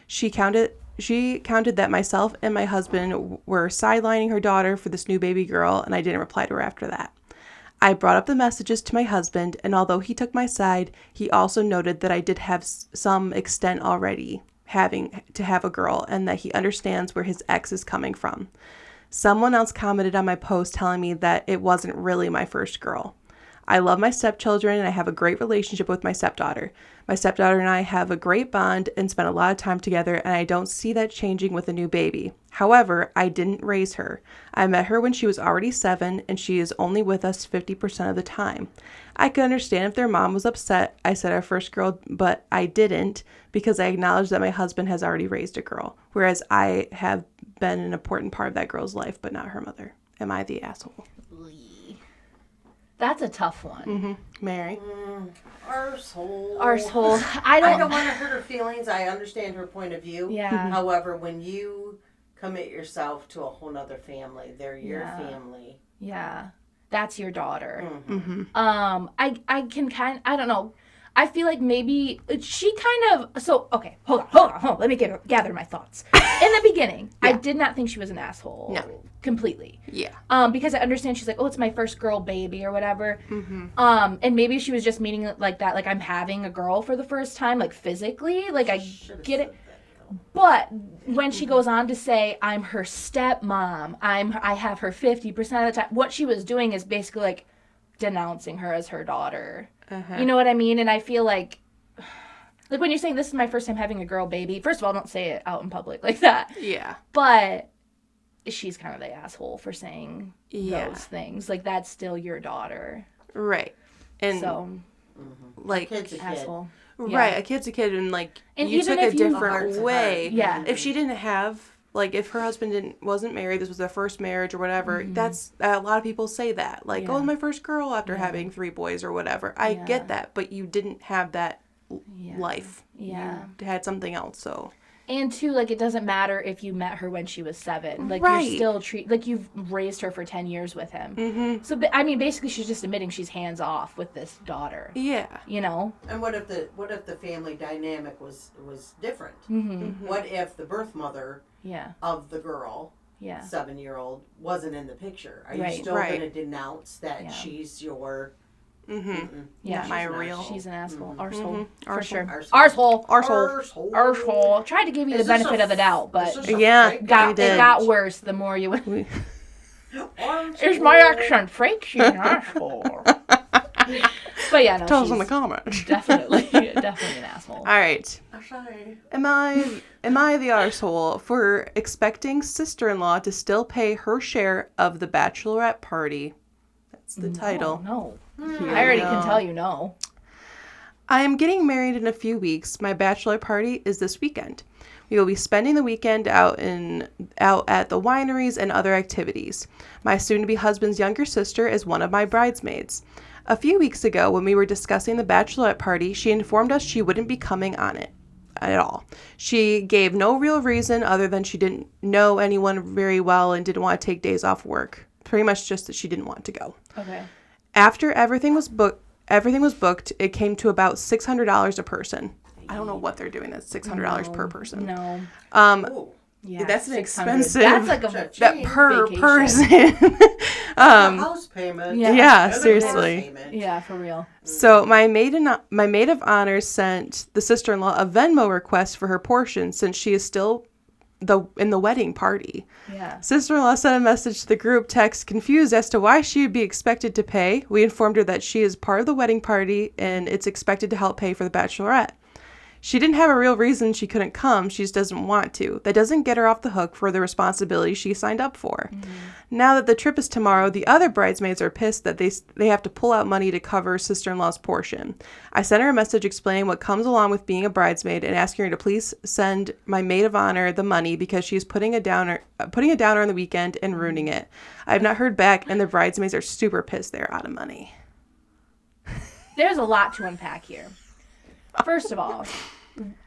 She counted that myself and my husband were sidelining her daughter for this new baby girl, and I didn't reply to her after that. I brought up the messages to my husband, and although he took my side, he also noted that I did have some extent already having to have a girl, and that he understands where his ex is coming from. Someone else commented on my post telling me that it wasn't really my first girl. I love my stepchildren and I have a great relationship with my stepdaughter. My stepdaughter and I have a great bond and spend a lot of time together, and I don't see that changing with a new baby. However, I didn't raise her. I met her when she was already 7, and she is only with us 50% of the time. I could understand if their mom was upset I said our first girl, but I didn't, because I acknowledge that my husband has already raised a girl, whereas I have been an important part of that girl's life, but not her mother. Am I the asshole? That's a tough one. Mm-hmm. Mary? Arsehole. I don't want to hurt her feelings. I understand her point of view. Yeah. However, when you commit yourself to a whole nother family, they're your family. Yeah. That's your daughter. Mm-hmm. I can I don't know. I feel like maybe she kind of, so, okay, hold on. Let me gather my thoughts. In the beginning, I did not think she was an asshole. No. Completely. Yeah. Because I understand she's like, oh, it's my first girl baby or whatever. Mm-hmm. And maybe she was just meaning it like that, like I'm having a girl for the first time, like physically, like I get it. But when she goes on to say, I'm her stepmom, I have her 50% of the time, what she was doing is basically like denouncing her as her daughter. Uh-huh. You know what I mean? And I feel like when you're saying this is my first time having a girl baby, first of all, don't say it out in public like that. Yeah. But she's kind of the asshole for saying those things. Like, that's still your daughter. Right. And so, like, Kid's a asshole. kid. Right, a kid's a kid, and like, and you even took a if you- different way. Yeah. If she didn't have, like, if her husband wasn't married, this was their first marriage or whatever, that's, a lot of people say that. Like, oh, my first girl after having 3 boys or whatever. I get that, but you didn't have that life. Yeah. You had something else, so. And two, like, it doesn't matter if you met her when she was 7. Like, Right. you're still like, you've raised her for 10 years with him. Mm-hmm. So, I mean, basically, she's just admitting she's hands off with this daughter. Yeah. You know? And what if the family dynamic was different? Mm-hmm. What if the birth mother Yeah. of the girl, Yeah. 7-year-old, wasn't in the picture? Are Right. you still Right. going to denounce that she's your... Yeah. My real. She's an asshole. Arsehole. For Arsehole. sure. Arsehole. Arsehole. Arsehole. Tried to give you the benefit of the doubt, but Is this a Yeah. fake You it did. got worse the more you went. Arsehole? Is my accent fake? She's an asshole. But yeah, no, Tell us she's in the comments. definitely an asshole. All right. I'm sorry. Am I the arsehole for expecting sister-in-law to still pay her share of the bachelorette party? That's the title. No. I already can tell you no. I am getting married in a few weeks. My bachelor party is this weekend. We will be spending the weekend out at the wineries and other activities. My soon-to-be husband's younger sister is one of my bridesmaids. A few weeks ago, when we were discussing the bachelorette party, she informed us she wouldn't be coming on it at all. She gave no real reason other than she didn't know anyone very well and didn't want to take days off work. Pretty much just that she didn't want to go. Okay. After everything was booked, it came to about $600 a person. I don't know what they're doing. That's $600 per person. No. Ooh. Yeah. That's an 600. expensive. That's like a that per vacation. person. House payment. Yeah, And a seriously. divorce payment. Yeah, for real. So my maid of honor sent the sister-in-law a Venmo request for her portion since she is still in the wedding party. Yeah. Sister-in-law sent a message to the group text confused as to why she would be expected to pay. We informed her that she is part of the wedding party and it's expected to help pay for the bachelorette. She didn't have a real reason she couldn't come. She just doesn't want to. That doesn't get her off the hook for the responsibility she signed up for. Mm-hmm. Now that the trip is tomorrow, the other bridesmaids are pissed that they have to pull out money to cover sister-in-law's portion. I sent her a message explaining what comes along with being a bridesmaid and asking her to please send my maid of honor the money because she's putting a downer on the weekend and ruining it. I have not heard back, and the bridesmaids are super pissed they're out of money. There's a lot to unpack here. First of all,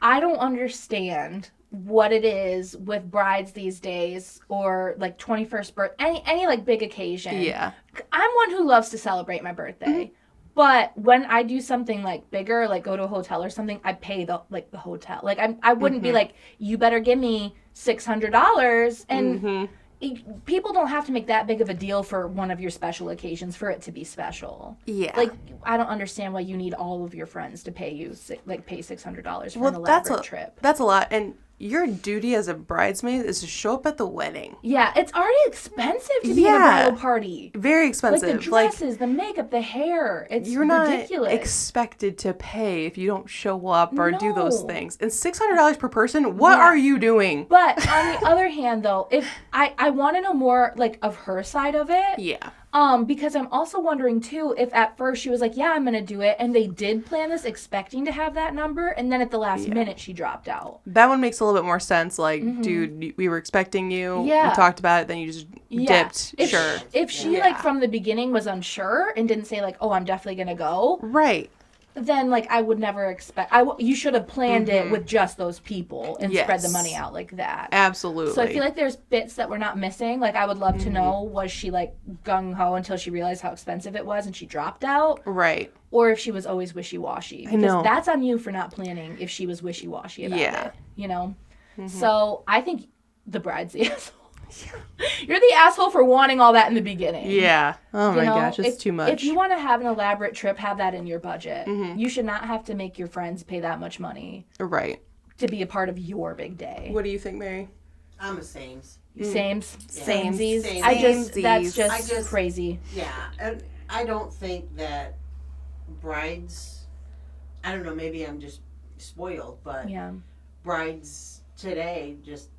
I don't understand what it is with brides these days or like 21st birthday, any like big occasion. Yeah. I'm one who loves to celebrate my birthday. But when I do something like bigger, like go to a hotel or something, I pay the hotel. Like I wouldn't be like, you better give me $600 and people don't have to make that big of a deal for one of your special occasions for it to be special. Yeah. Like, I don't understand why you need all of your friends to pay you, pay $600 for an elaborate trip. That's a lot. And your duty as a bridesmaid is to show up at the wedding. Yeah, it's already expensive to be in a bridal party. Very expensive. Like the dresses, the makeup, the hair. It's ridiculous. You're not expected to pay if you don't show up or do those things. And $600 per person, what are you doing? But on the other hand, though, if I want to know more, like, of her side of it. Yeah. Because I'm also wondering, too, if at first she was like, yeah, I'm going to do it, and they did plan this expecting to have that number, and then at the last minute she dropped out. That one makes a little bit more sense. Like, dude, we were expecting you. Yeah. We talked about it, then you just dipped. If she, like, from the beginning was unsure and didn't say, like, oh, I'm definitely going to go. Right. Then, like, I would never expect... you should have planned it with just those people and spread the money out like that. Absolutely. So I feel like there's bits that we're not missing. Like, I would love to know, was she, like, gung-ho until she realized how expensive it was and she dropped out? Right. Or if she was always wishy-washy. Because that's on you for not planning if she was wishy-washy about it. You know? So I think the bride's the asshole. You're the asshole for wanting all that in the beginning. Yeah. Oh my gosh, it's too much. If you want to have an elaborate trip, have that in your budget. You should not have to make your friends pay that much money. Right. To be a part of your big day. What do you think, Mary? I'm a sames. Samesies. That's just crazy. Yeah, and I don't think that brides, I don't know, maybe I'm just spoiled, but brides today just,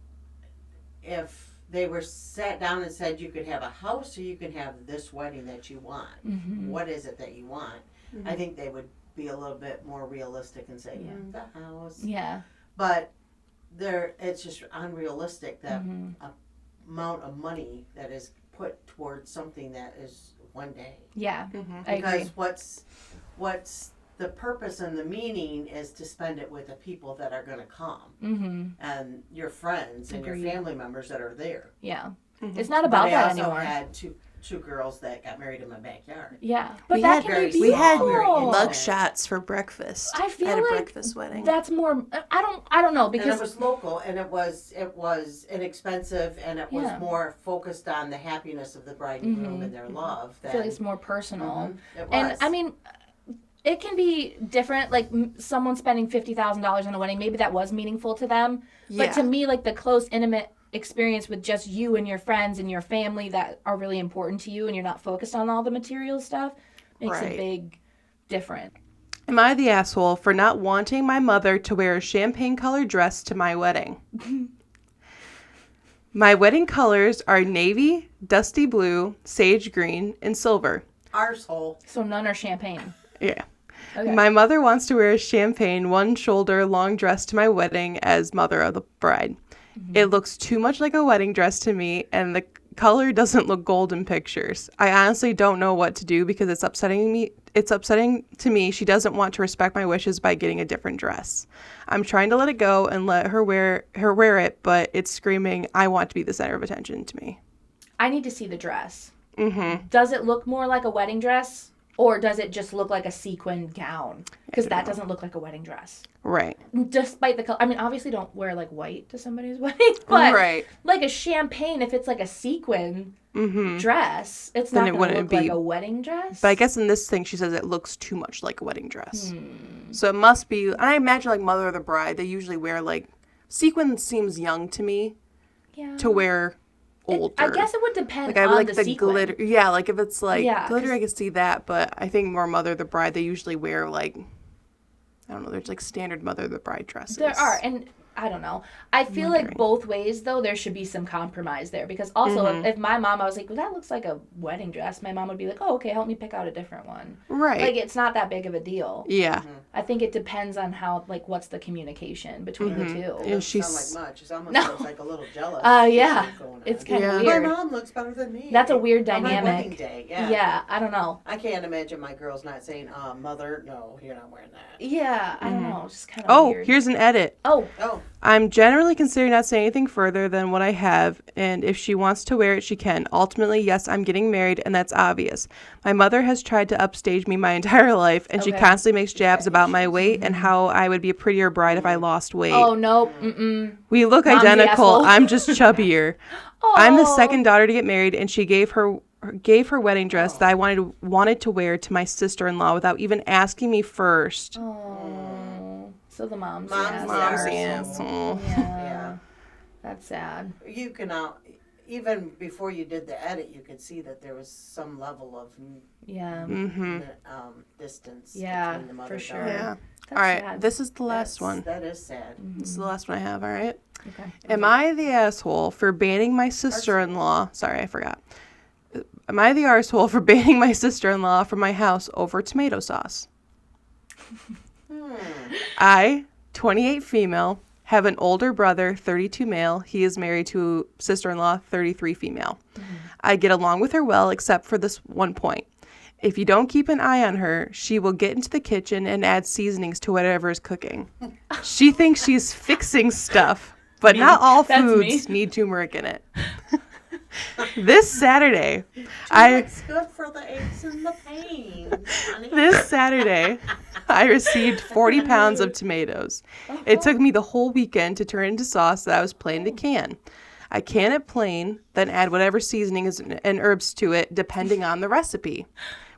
if they were sat down and said you could have a house or you can have this wedding that you want. What is it that you want? I think they would be a little bit more realistic and say, the house. Yeah. But it's just unrealistic that amount of money that is put towards something that is one day. Yeah. I agree. Because what's the purpose and the meaning is to spend it with the people that are going to come and your friends and your family members that are there. Yeah. It's not about that anymore. I also had two girls that got married in my backyard. Yeah. But that can be beautiful. We had mug shots for breakfast. I feel at a like breakfast wedding. That's more, I don't know, because and it was local and it was inexpensive and it was more focused on the happiness of the bride and groom and their love. I feel like it's more personal. It was. And I mean, it can be different, like someone spending $50,000 on a wedding, maybe that was meaningful to them. But to me, like the close, intimate experience with just you and your friends and your family that are really important to you and you're not focused on all the material stuff makes a big difference. Am I the asshole for not wanting my mother to wear a champagne-colored dress to my wedding? My wedding colors are navy, dusty blue, sage green, and silver. Arsehole. So none are champagne. Yeah. Okay. My mother wants to wear a champagne one-shoulder long dress to my wedding as mother of the bride. It looks too much like a wedding dress to me, and the color doesn't look gold in pictures. I honestly don't know what to do because it's upsetting me. It's upsetting to me. She doesn't want to respect my wishes by getting a different dress. I'm trying to let it go and let her wear it, but it's screaming, I want to be the center of attention to me. I need to see the dress. Does it look more like a wedding dress? Or does it just look like a sequined gown? Because that doesn't look like a wedding dress. Right. Despite the color. I mean, obviously don't wear, like, white to somebody's wedding. But, like, a champagne, if it's, like, a sequin dress, it's not going to look like a wedding dress. But I guess in this thing, she says it looks too much like a wedding dress. So it must be... I imagine, like, mother of the bride, they usually wear, like... Sequin seems young to me to wear... older. I guess it would depend on the sequin. Glitter. Yeah, like if it's like glitter, I can see that. But I think more mother of the bride, they usually wear like, I don't know, there's like standard mother of the bride dresses. There are, and I don't know. I feel like both ways, though, there should be some compromise there. Because also, if my mom, I was like, well, that looks like a wedding dress, my mom would be like, oh, okay, help me pick out a different one. Right. Like, it's not that big of a deal. Yeah. I think it depends on how, like, what's the communication between the two. It doesn't sound like much. It almost sounds like a little jealous. Yeah. It's kind of weird. My mom looks better than me. That's a weird dynamic. On my wedding day, yeah, I don't know. I can't imagine my girls not saying, mother, no, you're not wearing that. Yeah, I don't know. It's just kind of weird. Oh, here's an edit. Oh. I'm generally considering not saying anything further than what I have, and if she wants to wear it, she can. Ultimately, yes, I'm getting married, and that's obvious. My mother has tried to upstage me my entire life, and she constantly makes jabs about my weight and how I would be a prettier bride if I lost weight. Oh, no. Mm-mm. We look identical. I'm just chubbier. I'm the second daughter to get married, and she gave her wedding dress that I wanted to wear to my sister-in-law without even asking me first. Oh. So the mom's Mom's the Mom's asshole. asshole. Yeah. That's sad. You can, even before you did the edit, you could see that there was some level of distance between the mother for sure. daughter. Yeah. That's All right, sad. this is the last one. That is sad. This is the last one I have, all right? Okay. Am I the asshole for banning my sister-in-law? Sorry, I forgot. Am I the arsehole for banning my sister-in-law from my house over tomato sauce? I, 28 female, have an older brother, 32 male. He is married to sister-in-law, 33 female. I get along with her well, except for this one point. If you don't keep an eye on her, she will get into the kitchen and add seasonings to whatever is cooking. She thinks she's fixing stuff, but not all foods need turmeric in it. This Saturday, It's good for the aches and the pains, honey. This Saturday, I received 40 pounds of tomatoes. It took me the whole weekend to turn into sauce that I was planning to can. I can it plain, then add whatever seasonings and herbs to it, depending on the recipe,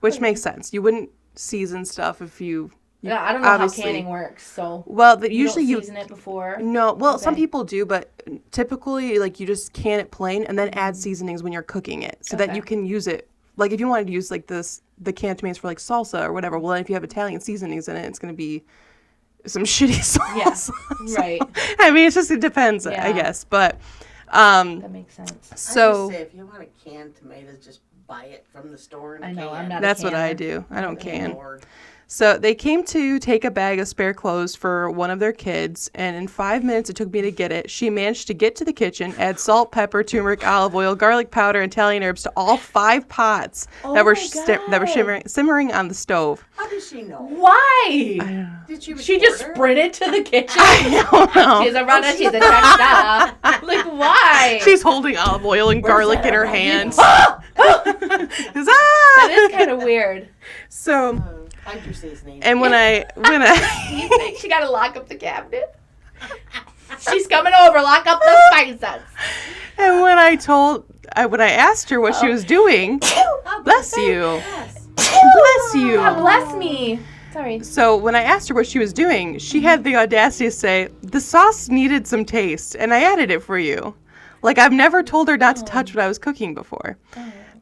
which makes sense. You wouldn't season stuff if you Yeah, I don't know how canning works, so. Well, Usually you season it before. No, well, some people do, but typically, like, you just can it plain and then add seasonings when you're cooking it, so that you can use it. Like, if you wanted to use like the canned tomatoes for like salsa or whatever, well, then if you have Italian seasonings in it, it's gonna be some shitty sauce. Yeah, right. I mean, it depends, I guess, but. That makes sense. So I just say, if you want a canned tomatoes, just buy it from the store and I know, can. I'm not. that's what I do. I don't can. Lord. So they came to take a bag of spare clothes for one of their kids, and in 5 minutes it took me to get it. She managed to get to the kitchen, add salt, pepper, turmeric, olive oil, garlic powder, and Italian herbs to all 5 pots that were simmering on the stove. How did she know? Why? Did she? She just sprinted to the kitchen. I don't know. She's a runner. She's a track star. Like, why? She's holding olive oil and garlic in her hand. That is kind of weird. So, Hide your seasoning. and when I You think she got to lock up the cabinet? She's coming over. Lock up the spices. and when I asked her what she was doing, bless you, bless you. God bless me. Sorry. So when I asked her what she was doing, she had the audacity to say, the sauce needed some taste, and I added it for you. Like, I've never told her not to touch what I was cooking before.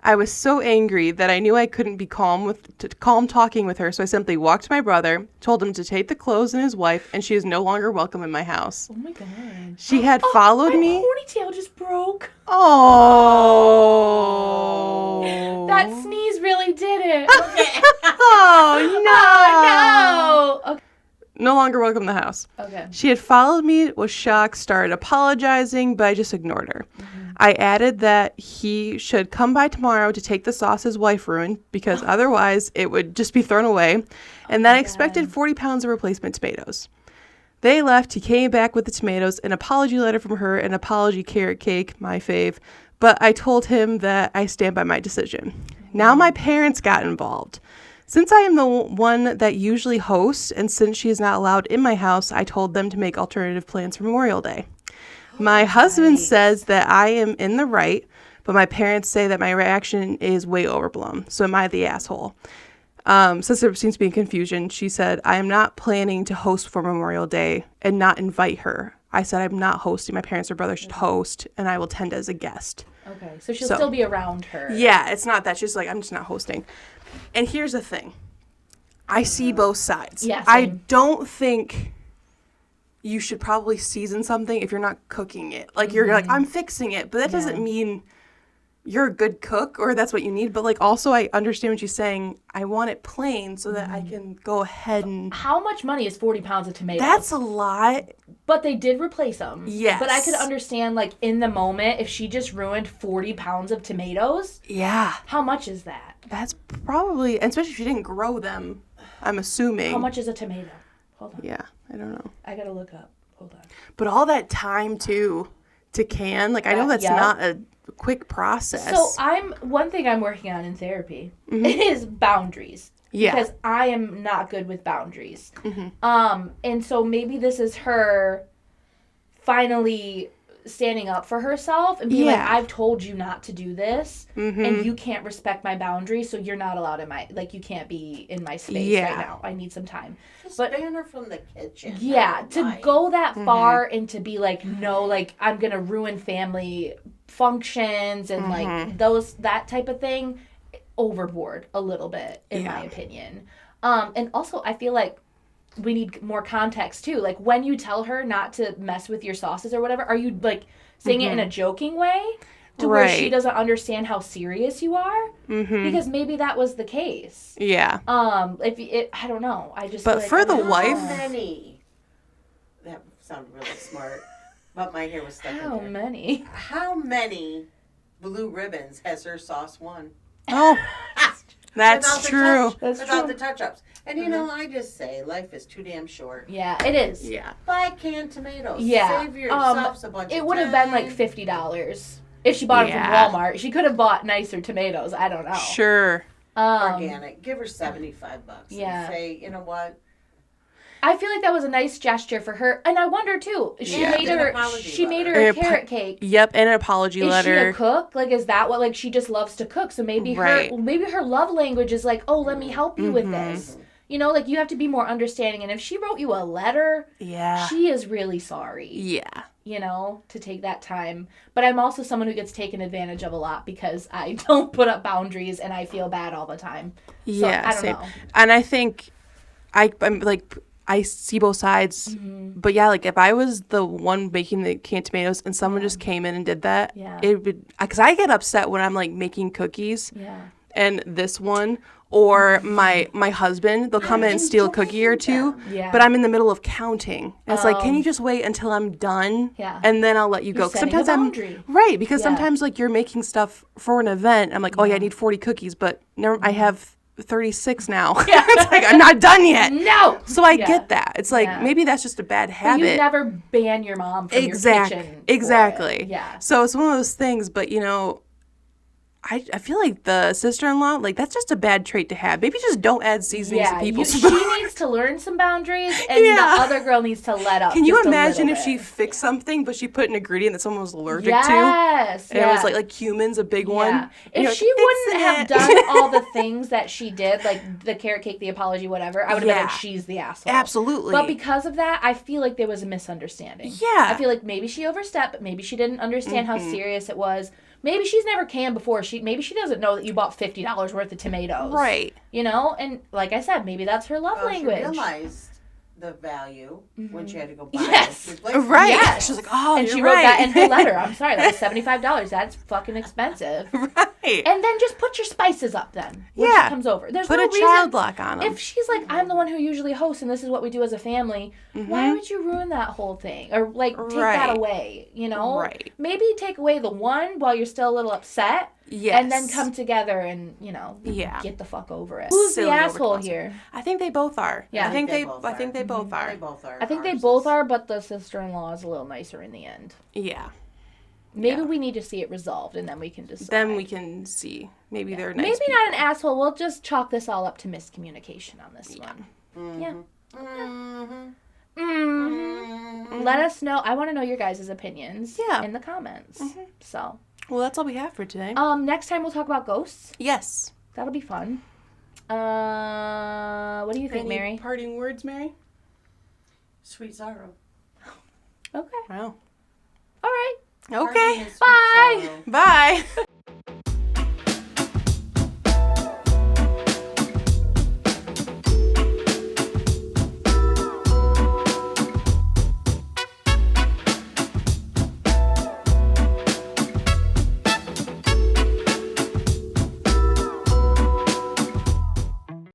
I was so angry that I knew I couldn't be calm talking with her, so I simply walked to my brother, told him to take the clothes and his wife, and she is no longer welcome in my house. Oh my god. She had followed me. My ponytail just broke. Oh. That sneeze really did it. Oh, no. Oh, no. Okay. No longer welcome in the house. Okay. She had followed me, was shocked, started apologizing, but I just ignored her. I added that he should come by tomorrow to take the sauce his wife ruined, because otherwise it would just be thrown away, and that I expected 40 pounds of replacement tomatoes. They left. He came back with the tomatoes, an apology letter from her, an apology carrot cake, my fave, but I told him that I stand by my decision. Now my parents got involved. Since I am the one that usually hosts, and since she is not allowed in my house, I told them to make alternative plans for Memorial Day. My husband says that I am in the right, but my parents say that my reaction is way overblown. So am I the asshole? Since there seems to be confusion, she said, I am not planning to host for Memorial Day and not invite her. I said I'm not hosting. My parents or brother should host, and I will attend as a guest. Okay, so she'll still be around her. Yeah, it's not that. She's like, I'm just not hosting. And here's the thing. I see both sides. Yeah, I same. don't think you should probably season something if you're not cooking it. Like, you're like, I'm fixing it. But that doesn't mean you're a good cook or that's what you need. But, like, also I understand what she's saying. I want it plain so that I can go ahead and... How much money is 40 pounds of tomatoes? That's a lot. But they did replace them. Yes. But I could understand, like, in the moment, if she just ruined 40 pounds of tomatoes. Yeah. How much is that? That's probably... And especially if she didn't grow them, I'm assuming. How much is a tomato? Hold on. Yeah, I don't know. I gotta look up. Hold on. But all that time, too, to can, like, I know that's not a quick process. So one thing I'm working on in therapy is boundaries. Yeah. Because I am not good with boundaries. And so maybe this is her finally standing up for herself and being like, I've told you not to do this, and you can't respect my boundaries, so you're not allowed in my, like, you can't be in my space right now. I need some time. Just ban her from the kitchen. Yeah, to go that far and to be like, no, like, I'm going to ruin family functions and, like, that type of thing, overboard a little bit, in my opinion. And also, I feel like we need more context too. Like, when you tell her not to mess with your sauces or whatever, are you like saying it in a joking way to where she doesn't understand how serious you are? Because maybe that was the case. Yeah. I don't know. I just. But for the wife, how many? That sounded really smart, but my hair was stuck in there. How many? How many blue ribbons has her sauce won? Oh, that's true. Without the touch-ups. And, you know, I just say life is too damn short. Yeah, it is. Yeah. Buy canned tomatoes. Yeah. Save yourself a bunch of time. It would have been like $50 if she bought it from Walmart. She could have bought nicer tomatoes. I don't know. Sure. Organic. Give her $75. Yeah. And say, you know what? I feel like that was a nice gesture for her. And I wonder, too, she made her a carrot cake. Yep, and an apology letter. Is she a cook? Like, is that what, like, she just loves to cook? So maybe her love language is like, oh, let me help you with this. You know, like, you have to be more understanding. And if she wrote you a letter, she is really sorry. Yeah. You know, to take that time. But I'm also someone who gets taken advantage of a lot because I don't put up boundaries and I feel bad all the time. So, I don't know. And I think I'm like, I see both sides. But yeah, like, if I was the one making the canned tomatoes and someone just came in and did that, it would, because I get upset when I'm like making cookies. And this one or my husband, they'll come in and steal a cookie or two, but I'm in the middle of counting. And it's like, can you just wait until I'm done? And then I'll let you go. Sometimes right, because sometimes like you're making stuff for an event. I'm like, oh yeah, I need 40 cookies, but I have 36 now. It's like, I'm not done yet. No. So I get that. It's like, maybe that's just a bad habit. But you never ban your mom from your kitchen. Exactly. Yeah. So it's one of those things, but you know, I feel like the sister-in-law, like, that's just a bad trait to have. Maybe just don't add seasonings to people's food. She needs to learn some boundaries, and the other girl needs to let up. Can you imagine if she fixed something, but she put an ingredient that someone was allergic to? Yes. And it was like cumin's a big one. If she wouldn't have done all the things that she did, like the carrot cake, the apology, whatever, I would have been like, she's the asshole. Absolutely. But because of that, I feel like there was a misunderstanding. Yeah. I feel like maybe she overstepped, but maybe she didn't understand how serious it was. Maybe she's never canned before. Maybe she doesn't know that you bought $50 worth of tomatoes. Right. You know? And like I said, maybe that's her love language. She realized the value when she had to go buy it. Right. Yes. She's like, oh, and she wrote that in her letter. I'm sorry, that was $75. That's fucking expensive. Right. And then just put your spices up then when she comes over. There's put no a reason, child lock on them. If she's like, I'm the one who usually hosts and this is what we do as a family, why would you ruin that whole thing? Or like take that away, you know? Right. Maybe take away the one while you're still a little upset. Yes. And then come together and, you know, get the fuck over it. Who's the asshole here? I think they both are. Yeah. I think they both are. They both are. I think they both are, but the sister-in-law is a little nicer in the end. Yeah. Maybe we need to see it resolved and then we can decide. Then we can see. Maybe they're nice Maybe people. not an asshole. We'll just chalk this all up to miscommunication on this one. Let us know. I want to know your guys' opinions in the comments. So... Well, that's all we have for today. Next time we'll talk about ghosts. Yes. That'll be fun. What do you think, Mary? Any parting words, Mary? Sweet sorrow. Okay. Wow. All right. Okay. Bye. Bye.